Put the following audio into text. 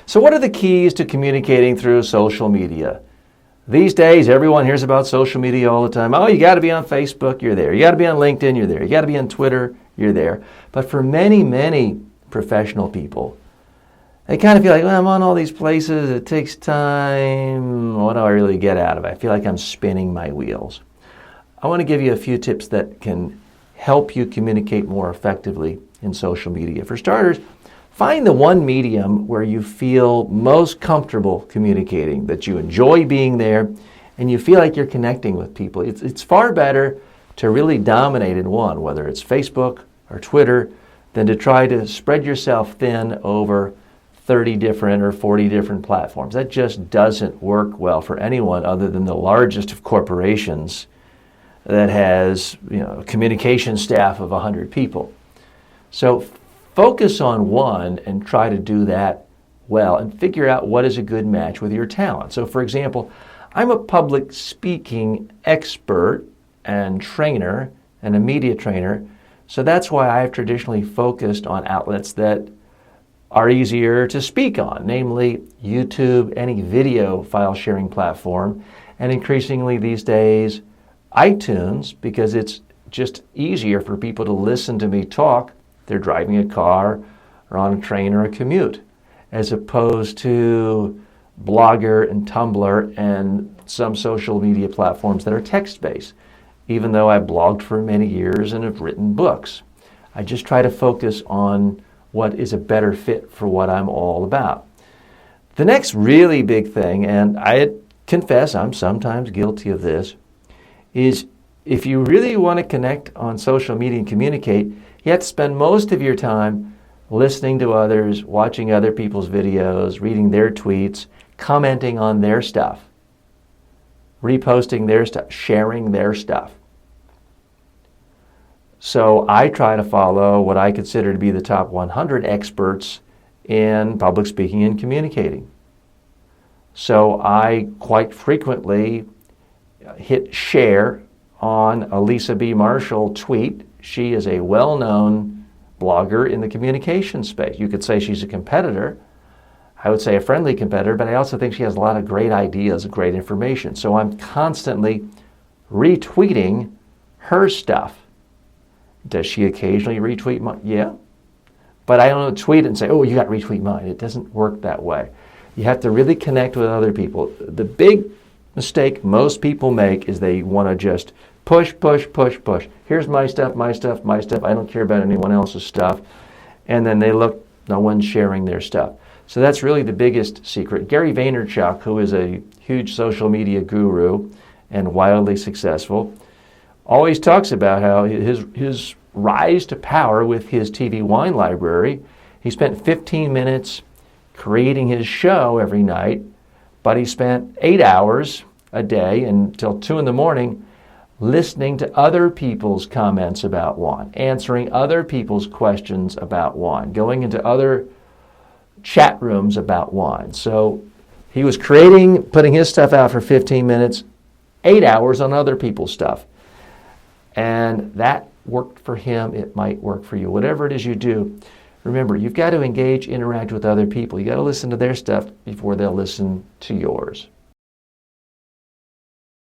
So what are the keys to communicating through social media? These days, everyone hears about social media all the time. Oh, you got to be on Facebook, you're there. You got to be on LinkedIn, you're there. You got to be on Twitter, you're there. But for many, many professional people, they kind of feel like, well, I'm on all these places, it takes time. What do I really get out of it? I feel like I'm spinning my wheels. I want to give you a few tips that can help you communicate more effectively in social media. For starters, find the one medium where you feel most comfortable communicating, that you enjoy being there, and you feel like you're connecting with people. It's far better to really dominate in one, whether it's Facebook or Twitter, than to try to spread yourself thin over 30 different or 40 different platforms. That just doesn't work well for anyone other than the largest of corporations that has, a communication staff of 100 people. So focus on one and try to do that well and figure out what is a good match with your talent. So for example, I'm a public speaking expert and trainer and a media trainer. So that's why I've traditionally focused on outlets that are easier to speak on, namely YouTube, any video file sharing platform, and increasingly these days, iTunes, because it's just easier for people to listen to me talk. They're driving a car or on a train or a commute, as opposed to Blogger and Tumblr and some social media platforms that are text-based. Even though I've blogged for many years and have written books, I just try to focus on what is a better fit for what I'm all about. The next really big thing, and I confess I'm sometimes guilty of this, is if you really want to connect on social media and communicate, you have to spend most of your time listening to others, watching other people's videos, reading their tweets, commenting on their stuff, reposting their stuff, sharing their stuff. So I try to follow what I consider to be the top 100 experts in public speaking and communicating. So I quite frequently hit share on a Lisa B. Marshall tweet. She is a well-known blogger in the communication space. You could say she's a competitor. I would say a friendly competitor, but I also think she has a lot of great ideas and great information. So I'm constantly retweeting her stuff. Does she occasionally retweet mine? Yeah. But I don't tweet it and say, oh, you got to retweet mine. It doesn't work that way. You have to really connect with other people. The big mistake most people make is they want to just push. Here's my stuff. I don't care about anyone else's stuff. And then they look, no one's sharing their stuff. So that's really the biggest secret. Gary Vaynerchuk, who is a huge social media guru and wildly successful, always talks about how his rise to power with his TV wine library, he spent 15 minutes creating his show every night, but he spent 8 hours a day until 2 in the morning listening to other people's comments about wine, answering other people's questions about wine, going into other chat rooms about wine. So he was putting his stuff out for 15 minutes, 8 hours on other people's stuff. And that worked for him. It might work for you. Whatever it is you do, remember, you've got to engage, interact with other people. You got to listen to their stuff before they'll listen to yours.